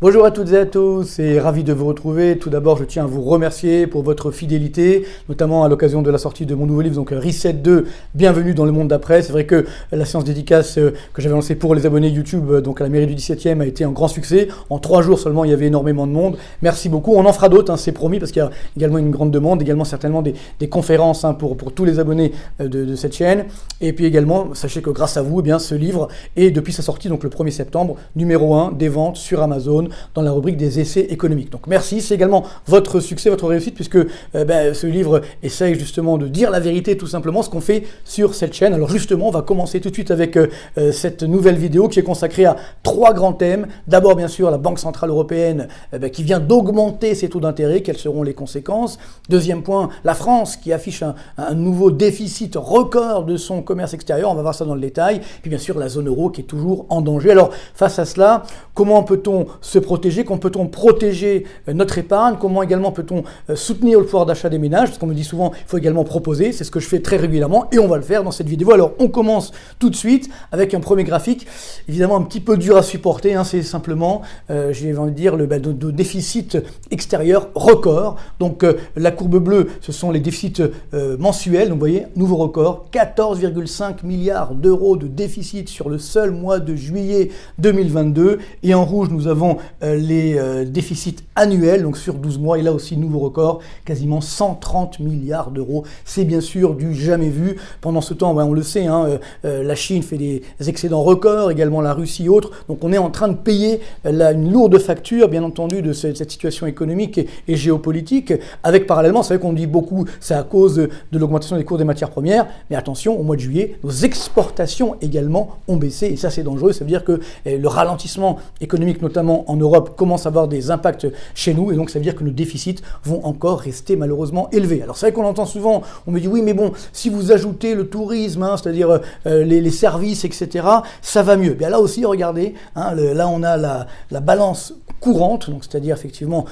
Bonjour à toutes et à tous et ravi de vous retrouver. Tout d'abord, je tiens à vous remercier pour votre fidélité, notamment à l'occasion de la sortie de mon nouveau livre, donc Reset 2, Bienvenue dans le monde d'après. C'est vrai que la séance dédicace que j'avais lancée pour les abonnés YouTube, donc à la mairie du 17e, a été un grand succès. En 3 jours seulement, il y avait énormément de monde. Merci beaucoup. On en fera d'autres, c'est promis, parce qu'il y a également une grande demande, également certainement des conférences pour tous les abonnés de cette chaîne. Et puis également, sachez que grâce à vous, ce livre est depuis sa sortie, donc le 1er septembre, numéro 1 des ventes sur Amazon, dans la rubrique des essais économiques. Donc merci, c'est également votre succès, votre réussite, puisque ce livre essaye justement de dire la vérité, tout simplement, ce qu'on fait sur cette chaîne. Alors justement, on va commencer tout de suite avec cette nouvelle vidéo qui est consacrée à 3 grands thèmes. D'abord, bien sûr, la Banque Centrale Européenne qui vient d'augmenter ses taux d'intérêt, quelles seront les conséquences. Deuxième point, la France qui affiche un nouveau déficit record de son commerce extérieur, on va voir ça dans le détail. Puis bien sûr, la zone euro qui est toujours en danger. Alors face à cela, comment peut-on se protéger? Comment peut-on protéger notre épargne? Comment également peut-on soutenir le pouvoir d'achat des ménages? Parce qu'on me dit souvent, il faut également proposer. C'est ce que je fais très régulièrement et on va le faire dans cette vidéo. Alors, on commence tout de suite avec un premier graphique, évidemment un petit peu dur à supporter. C'est simplement, j'ai envie de dire, le déficit extérieur record. Donc, la courbe bleue, ce sont les déficits mensuels. Donc, vous voyez, nouveau record, 14,5 milliards d'euros de déficit sur le seul mois de juillet 2022. Et en rouge, nous avons les déficits annuels, donc sur 12 mois, et là aussi nouveau record, quasiment 130 milliards d'euros. C'est bien sûr du jamais vu. Pendant ce temps, on le sait, la Chine fait des excédents records, également la Russie et autres. Donc on est en train de payer une lourde facture, bien entendu, de cette situation économique et géopolitique. Avec parallèlement, c'est vrai qu'on dit beaucoup, c'est à cause de l'augmentation des cours des matières premières, mais attention, au mois de juillet, nos exportations également ont baissé, et ça c'est dangereux. Ça veut dire que le ralentissement économique, notamment en Europe, commence à avoir des impacts chez nous, et donc ça veut dire que nos déficits vont encore rester malheureusement élevés. Alors c'est vrai qu'on entend souvent, on me dit oui mais bon, si vous ajoutez le tourisme, c'est-à-dire les services, etc., ça va mieux. Bien là aussi, regardez, là on a la balance courante, donc c'est-à-dire effectivement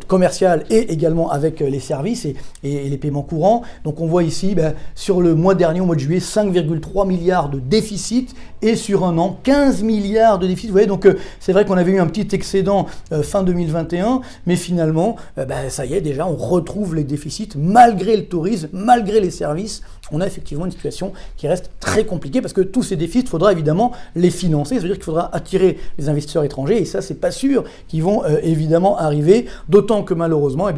commerciale et également avec les services et les paiements courants. Donc on voit ici, sur le mois dernier, au mois de juillet, 5,3 milliards de déficit, et sur un an, 15 milliards de déficit. Vous voyez, donc c'est vrai qu'on avait eu un petit excédent fin 2021, mais finalement, ça y est, déjà, on retrouve les déficits malgré le tourisme, malgré les services. On a effectivement une situation qui reste très compliquée parce que tous ces déficits, il faudra évidemment les financer. C'est-à-dire qu'il faudra attirer les investisseurs étrangers, et ça, c'est pas sûr qu'ils vont évidemment arriver, d'autant que malheureusement,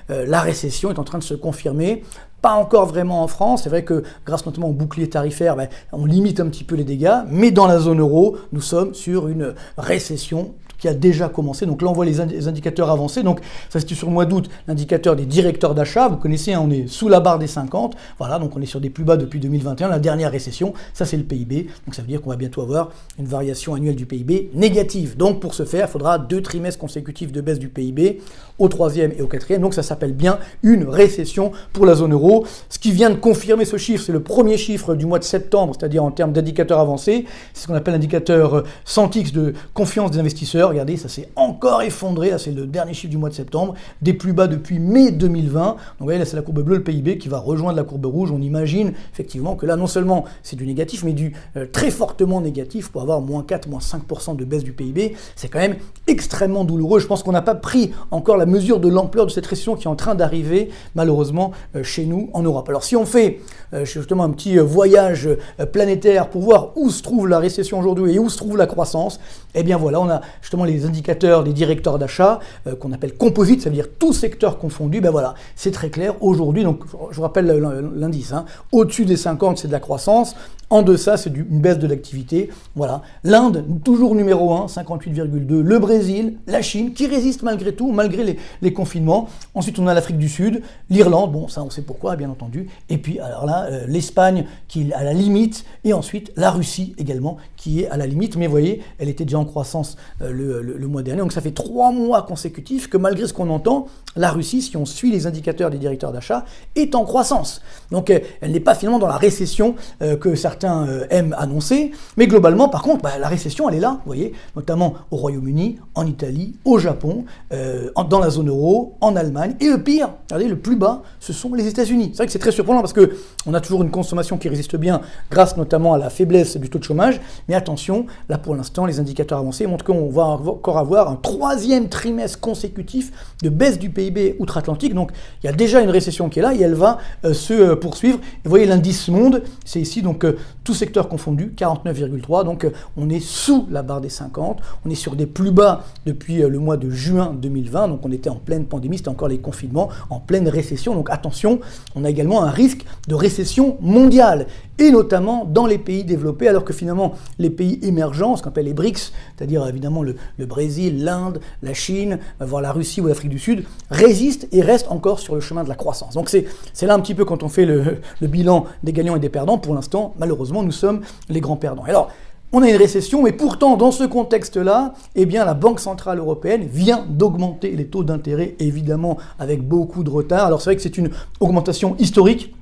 la récession est en train de se confirmer. Pas encore vraiment en France, c'est vrai que grâce notamment au bouclier tarifaire, on limite un petit peu les dégâts, mais dans la zone euro, nous sommes sur une récession qui a déjà commencé. Donc là, on voit les indicateurs avancés. Donc ça, c'était sur le mois d'août, l'indicateur des directeurs d'achat. Vous connaissez, on est sous la barre des 50. Voilà, donc on est sur des plus bas depuis 2021, la dernière récession. Ça, c'est le PIB. Donc ça veut dire qu'on va bientôt avoir une variation annuelle du PIB négative. Donc pour ce faire, il faudra 2 trimestres consécutifs de baisse du PIB, au 3e et au 4e. Donc ça s'appelle bien une récession pour la zone euro. Ce qui vient de confirmer ce chiffre, c'est le premier chiffre du mois de septembre, c'est-à-dire en termes d'indicateurs avancés. C'est ce qu'on appelle l'indicateur Sentix de confiance des investisseurs. Regardez, ça s'est encore effondré. Là, c'est le dernier chiffre du mois de septembre, des plus bas depuis mai 2020. Donc, vous voyez, là, c'est la courbe bleue, le PIB, qui va rejoindre la courbe rouge. On imagine effectivement que là, non seulement c'est du négatif, mais du très fortement négatif pour avoir moins 4, moins 5% de baisse du PIB. C'est quand même extrêmement douloureux. Je pense qu'on n'a pas pris encore la mesure de l'ampleur de cette récession qui est en train d'arriver, malheureusement, chez nous en Europe. Alors, si on fait justement un petit voyage planétaire pour voir où se trouve la récession aujourd'hui et où se trouve la croissance, voilà, on a justement les indicateurs des directeurs d'achat qu'on appelle composites, ça veut dire tout secteur confondu. Voilà, c'est très clair aujourd'hui. Donc, je vous rappelle l'indice. Au-dessus des 50, c'est de la croissance. En deçà, c'est une baisse de l'activité. Voilà. L'Inde, toujours numéro 1, 58,2. Le Brésil, la Chine, qui résistent malgré tout, malgré les confinements. Ensuite, on a l'Afrique du Sud, l'Irlande, bon, ça on sait pourquoi, bien entendu. Et puis, alors là, l'Espagne, qui est à la limite. Et ensuite, la Russie également, qui est à la limite. Mais vous voyez, elle était déjà en croissance le mois dernier. Donc, ça fait 3 mois consécutifs que malgré ce qu'on entend, la Russie, si on suit les indicateurs des directeurs d'achat, est en croissance. Donc, elle n'est pas finalement dans la récession que certains certains aiment annoncer. Mais globalement, par contre, la récession, elle est là, vous voyez, notamment au Royaume-Uni, en Italie, au Japon, dans la zone euro, en Allemagne. Et le pire, regardez, le plus bas, ce sont les États-Unis. C'est vrai que c'est très surprenant parce qu'on a toujours une consommation qui résiste bien grâce notamment à la faiblesse du taux de chômage. Mais attention, là pour l'instant, les indicateurs avancés montrent qu'on va encore avoir un 3e trimestre consécutif de baisse du PIB outre-Atlantique. Donc il y a déjà une récession qui est là et elle va se poursuivre. Et vous voyez l'indice monde, c'est ici donc tout secteur confondu, 49,3. Donc on est sous la barre des 50. On est sur des plus bas depuis le mois de juin 2020. Donc on était en pleine pandémie, c'était encore les confinements, en pleine récession. Donc attention, on a également un risque de récession mondiale et notamment dans les pays développés, alors que finalement les pays émergents, ce qu'on appelle les BRICS, c'est-à-dire évidemment le Brésil, l'Inde, la Chine, voire la Russie ou l'Afrique du Sud, résistent et restent encore sur le chemin de la croissance. Donc c'est là un petit peu quand on fait le bilan des gagnants et des perdants. Pour l'instant, malheureusement, nous sommes les grands perdants. Alors, on a une récession, mais pourtant, dans ce contexte-là, eh bien, la Banque Centrale Européenne vient d'augmenter les taux d'intérêt, évidemment, avec beaucoup de retard. Alors, c'est vrai que c'est une augmentation historique.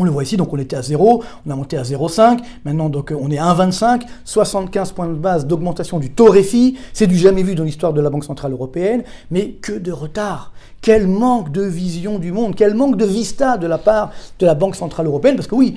On le voit ici, donc on était à 0, on a monté à 0,5, maintenant donc on est à 1,25, 75 points de base d'augmentation du taux réfi, c'est du jamais vu dans l'histoire de la Banque Centrale Européenne, mais que de retard. Quel manque de vision du monde, quel manque de vista de la part de la Banque Centrale Européenne, parce que oui,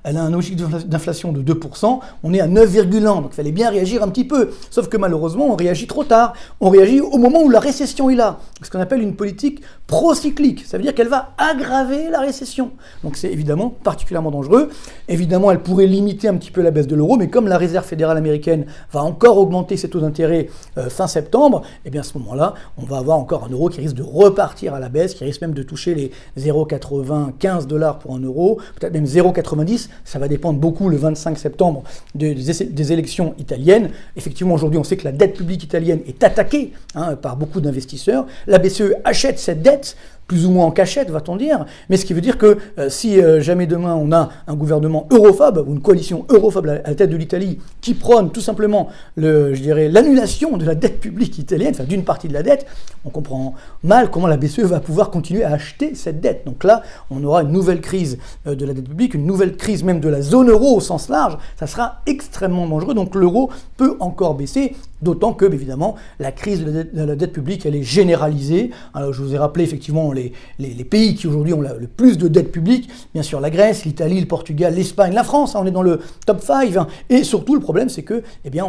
elle a un objectif d'inflation de 2%, on est à 9,1, donc il fallait bien réagir un petit peu, sauf que malheureusement on réagit trop tard, on réagit au moment où la récession est là, ce qu'on appelle une politique procyclique, ça veut dire qu'elle va aggraver la récession, donc c'est évidemment particulièrement dangereux. Évidemment, elle pourrait limiter un petit peu la baisse de l'euro, mais comme la Réserve fédérale américaine va encore augmenter ses taux d'intérêt fin septembre, et bien à ce moment-là, on va avoir encore un euro qui risque de repartir à la baisse, qui risque même de toucher les 0,95 $ pour un euro, peut-être même 0,90. Ça va dépendre beaucoup le 25 septembre des élections italiennes. Effectivement, aujourd'hui, on sait que la dette publique italienne est attaquée par beaucoup d'investisseurs. La BCE achète cette dette, plus ou moins en cachette, va-t-on dire, mais ce qui veut dire que si jamais demain on a un gouvernement europhobe ou une coalition europhobe à la tête de l'Italie qui prône tout simplement l'annulation de la dette publique italienne, enfin d'une partie de la dette, on comprend mal comment la BCE va pouvoir continuer à acheter cette dette. Donc là, on aura une nouvelle crise de la dette publique, une nouvelle crise même de la zone euro au sens large, ça sera extrêmement dangereux, donc l'euro peut encore baisser, d'autant que, évidemment, la crise de la dette publique, elle est généralisée. Alors, je vous ai rappelé, effectivement, les pays qui aujourd'hui ont le plus de dette publique, bien sûr la Grèce, l'Italie, le Portugal, l'Espagne, la France, on est dans le top 5, et surtout, le problème, c'est que, eh bien,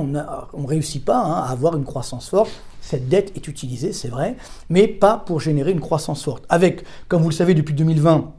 on réussit pas à avoir une croissance forte. Cette dette est utilisée, c'est vrai, mais pas pour générer une croissance forte. Avec, comme vous le savez, depuis 2020,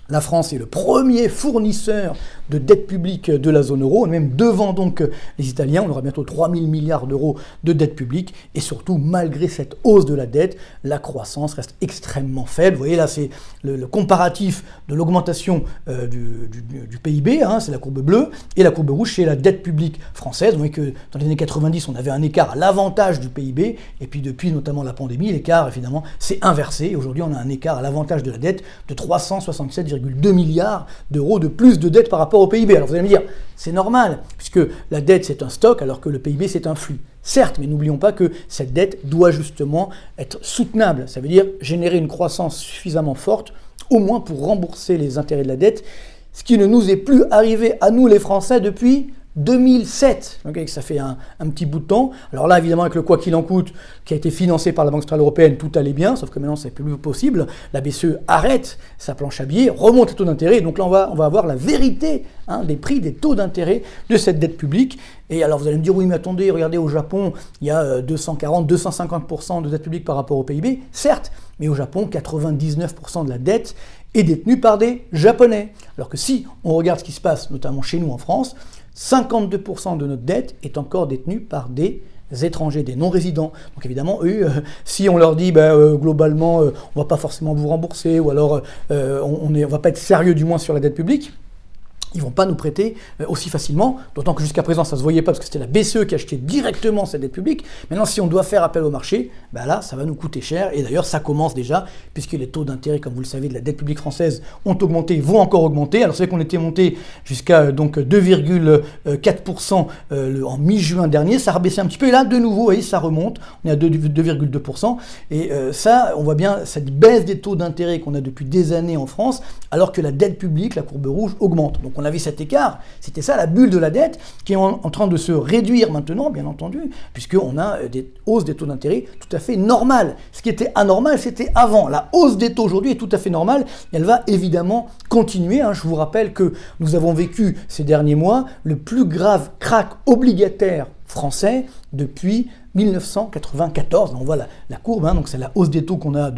la France est le premier fournisseur de dette publique de la zone euro, même devant donc les Italiens. On aura bientôt 3 000 milliards d'euros de dette publique. Et surtout, malgré cette hausse de la dette, la croissance reste extrêmement faible. Vous voyez là, c'est le comparatif de l'augmentation du PIB, c'est la courbe bleue, et la courbe rouge, c'est la dette publique française. Vous voyez que dans les années 90, on avait un écart à l'avantage du PIB, et puis depuis notamment la pandémie, l'écart, évidemment, s'est inversé. Et aujourd'hui, on a un écart à l'avantage de la dette de 367,2 milliards d'euros de plus de dette par rapport au PIB. Alors vous allez me dire, c'est normal, puisque la dette c'est un stock alors que le PIB c'est un flux. Certes, mais n'oublions pas que cette dette doit justement être soutenable. Ça veut dire générer une croissance suffisamment forte, au moins pour rembourser les intérêts de la dette, ce qui ne nous est plus arrivé à nous les Français depuis 2007, okay, ça fait un petit bout de temps. Alors là, évidemment, avec le quoi qu'il en coûte, qui a été financé par la Banque Centrale Européenne, tout allait bien, sauf que maintenant, c'est plus possible. La BCE arrête sa planche à billets, remonte les taux d'intérêt, donc là, on va avoir la vérité des prix des taux d'intérêt de cette dette publique. Et alors, vous allez me dire, oui, mais attendez, regardez, au Japon, il y a 240, 250% de dette publique par rapport au PIB, certes, mais au Japon, 99% de la dette est détenue par des Japonais. Alors que si on regarde ce qui se passe, notamment chez nous en France, 52% de notre dette est encore détenue par des étrangers, des non-résidents. Donc évidemment, eux, si on leur dit globalement, on va pas forcément vous rembourser, ou alors on va pas être sérieux du moins sur la dette publique, ils vont pas nous prêter aussi facilement, d'autant que jusqu'à présent ça se voyait pas parce que c'était la BCE qui achetait directement cette dette publique. Maintenant, si on doit faire appel au marché, là ça va nous coûter cher, et d'ailleurs ça commence déjà, puisque les taux d'intérêt, comme vous le savez, de la dette publique française ont augmenté, vont encore augmenter. Alors c'est vrai qu'on était monté jusqu'à 2,4% en mi-juin dernier, ça a rebaissé un petit peu, et là de nouveau, vous voyez, ça remonte, on est à 2,2%, et ça, on voit bien cette baisse des taux d'intérêt qu'on a depuis des années en France, alors que la dette publique, la courbe rouge, augmente. Donc on on avait cet écart, c'était ça la bulle de la dette qui est en train de se réduire maintenant, bien entendu, puisqu'on a des hausses des taux d'intérêt tout à fait normales. Ce qui était anormal, c'était avant. La hausse des taux aujourd'hui est tout à fait normale, et elle va évidemment continuer. Je vous rappelle que nous avons vécu ces derniers mois le plus grave krach obligataire français depuis 1994, on voit la courbe, donc c'est la hausse des taux qu'on a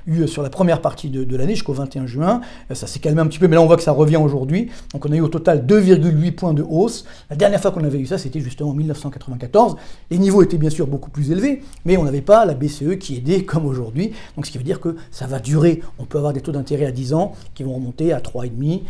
eu sur la première partie de l'année jusqu'au 21 juin. Ça s'est calmé un petit peu, mais là on voit que ça revient aujourd'hui. Donc on a eu au total 2,8 points de hausse. La dernière fois qu'on avait eu ça, c'était justement en 1994. Les niveaux étaient bien sûr beaucoup plus élevés, mais on n'avait pas la BCE qui aidait comme aujourd'hui. Donc ce qui veut dire que ça va durer. On peut avoir des taux d'intérêt à 10 ans qui vont remonter à 3,5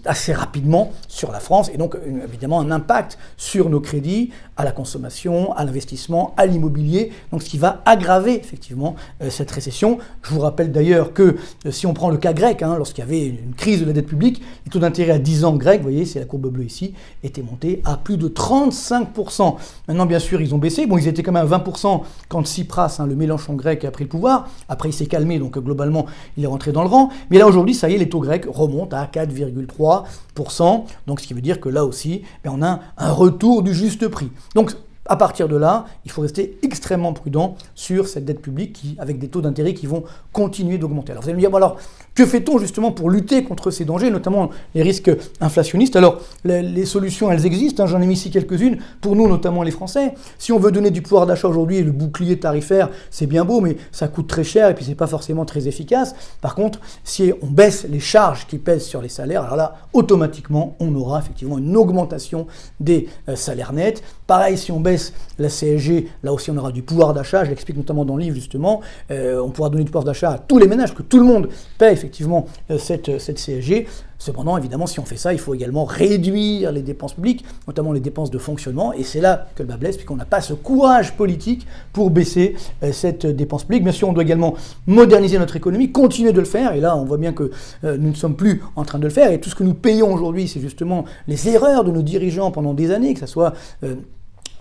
assez rapidement sur la France, et donc évidemment un impact sur nos crédits, à la consommation, à l'investissement, à l'immobilier, donc ce qui va aggraver effectivement cette récession. Je vous rappelle d'ailleurs que si on prend le cas grec, lorsqu'il y avait une crise de la dette publique, les taux d'intérêt à 10 ans grecs, vous voyez, c'est la courbe bleue ici, étaient montés à plus de 35%. Maintenant, bien sûr, ils ont baissé. Bon, ils étaient quand même à 20% quand Tsipras, le Mélenchon grec, a pris le pouvoir. Après, il s'est calmé, donc globalement, il est rentré dans le rang. Mais là, aujourd'hui, ça y est, les taux grecs remontent à 4,3%. Donc, ce qui veut dire que là aussi, on a un retour du juste prix. Donc, à partir de là, il faut rester extrêmement prudent sur cette dette publique avec des taux d'intérêt qui vont continuer d'augmenter. Alors vous allez me dire, alors que fait-on justement pour lutter contre ces dangers, notamment les risques inflationnistes? Alors les solutions, elles existent, j'en ai mis ici quelques-unes, pour nous notamment les Français. Si on veut donner du pouvoir d'achat aujourd'hui, le bouclier tarifaire, c'est bien beau, mais ça coûte très cher et puis c'est pas forcément très efficace. Par contre, si on baisse les charges qui pèsent sur les salaires, alors là, automatiquement, on aura effectivement une augmentation des salaires nets. Pareil, si on baisse la CSG, là aussi on aura du pouvoir d'achat, je l'explique notamment dans le livre justement, on pourra donner du pouvoir d'achat à tous les ménages, que tout le monde paie effectivement cette CSG. Cependant, évidemment, si on fait ça, il faut également réduire les dépenses publiques, notamment les dépenses de fonctionnement, et c'est là que le bas blesse, puisqu'on n'a pas ce courage politique pour baisser cette dépense publique. Bien sûr, on doit également moderniser notre économie, continuer de le faire, et là, on voit bien que nous ne sommes plus en train de le faire, et tout ce que nous payons aujourd'hui, c'est justement les erreurs de nos dirigeants pendant des années, que ce soit...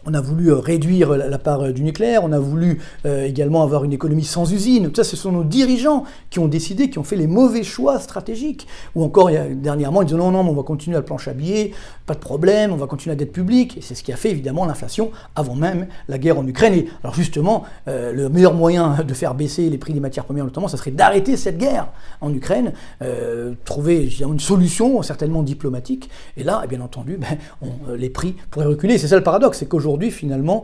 On a voulu réduire la part du nucléaire, on a voulu également avoir une économie sans usine. Tout ça, ce sont nos dirigeants qui ont décidé, qui ont fait les mauvais choix stratégiques. Ou encore, dernièrement, ils disaient non, on va continuer à planche à billets, pas de problème, on va continuer la dette publique. Et c'est ce qui a fait évidemment l'inflation avant même la guerre en Ukraine. Et alors justement, le meilleur moyen de faire baisser les prix des matières premières notamment, ça serait d'arrêter cette guerre en Ukraine, trouver une solution certainement diplomatique. Et là, bien entendu, les prix pourraient reculer. C'est ça le paradoxe, c'est qu'aujourd'hui, finalement,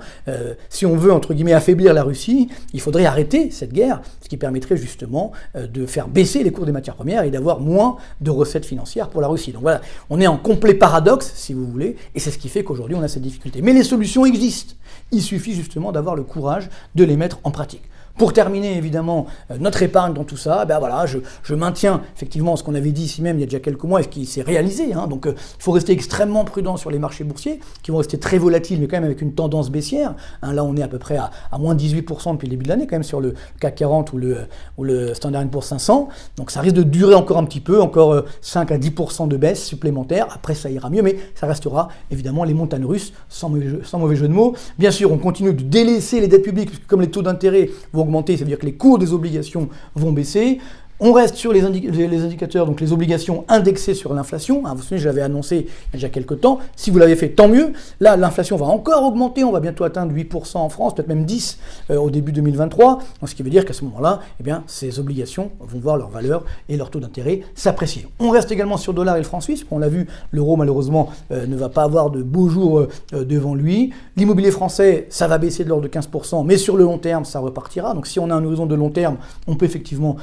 si on veut, entre guillemets, affaiblir la Russie, il faudrait arrêter cette guerre, ce qui permettrait justement de faire baisser les cours des matières premières et d'avoir moins de recettes financières pour la Russie. Donc voilà, on est en complet paradoxe, si vous voulez, et c'est ce qui fait qu'aujourd'hui, on a cette difficulté. Mais les solutions existent. Il suffit justement d'avoir le courage de les mettre en pratique. Pour terminer, évidemment, notre épargne dans tout ça, je maintiens effectivement ce qu'on avait dit ici même il y a déjà quelques mois et ce qui s'est réalisé. Donc il faut rester extrêmement prudent sur les marchés boursiers, qui vont rester très volatiles, mais quand même avec une tendance baissière. Là, on est à peu près à moins 18% depuis le début de l'année, quand même sur le CAC 40 ou le Standard & Poor's 500. Donc ça risque de durer encore un petit peu, encore 5 à 10% de baisse supplémentaire. Après, ça ira mieux, mais ça restera évidemment les montagnes russes, sans mauvais jeu de mots. Bien sûr, on continue de délaisser les dettes publiques, puisque comme les taux d'intérêt vont augmenter, ça veut dire que les cours des obligations vont baisser. On reste sur les indicateurs, donc les obligations indexées sur l'inflation. Vous vous souvenez, je l'avais annoncé il y a déjà quelques temps. Si vous l'avez fait, tant mieux. Là, l'inflation va encore augmenter. On va bientôt atteindre 8% en France, peut-être même 10% au début 2023. Donc, ce qui veut dire qu'à ce moment-là, ces obligations vont voir leur valeur et leur taux d'intérêt s'apprécier. On reste également sur le dollar et le franc suisse. On l'a vu, l'euro, malheureusement, ne va pas avoir de beaux jours devant lui. L'immobilier français, ça va baisser de l'ordre de 15%, mais sur le long terme, ça repartira. Donc, si on a un horizon de long terme, on peut effectivement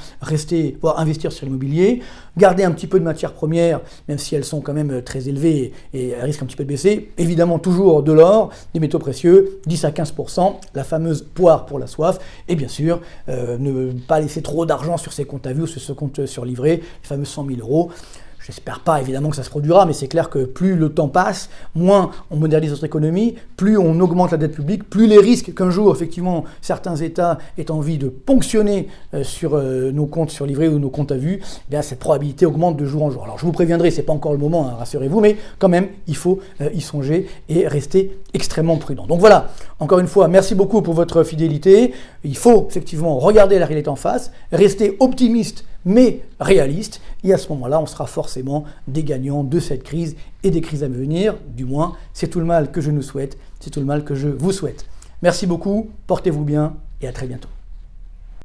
voire investir sur l'immobilier, garder un petit peu de matières premières, même si elles sont quand même très élevées et elles risquent un petit peu de baisser. Évidemment, toujours de l'or, des métaux précieux, 10 à 15%, la fameuse poire pour la soif, et bien sûr, ne pas laisser trop d'argent sur ses comptes à vue ou sur ce compte sur livret, les fameux 100 000 euros. J'espère pas évidemment que ça se produira, mais c'est clair que plus le temps passe, moins on modernise notre économie, plus on augmente la dette publique, plus les risques qu'un jour, effectivement, certains États aient envie de ponctionner sur nos comptes sur livret ou nos comptes à vue, cette probabilité augmente de jour en jour. Alors je vous préviendrai, c'est pas encore le moment, rassurez-vous, mais quand même, il faut y songer et rester extrêmement prudent. Donc voilà, encore une fois, merci beaucoup pour votre fidélité. Il faut effectivement regarder la réalité en face, rester optimiste mais réalistes. Et à ce moment-là, on sera forcément des gagnants de cette crise et des crises à venir. Du moins, c'est tout le mal que je nous souhaite, c'est tout le mal que je vous souhaite. Merci beaucoup, portez-vous bien et à très bientôt.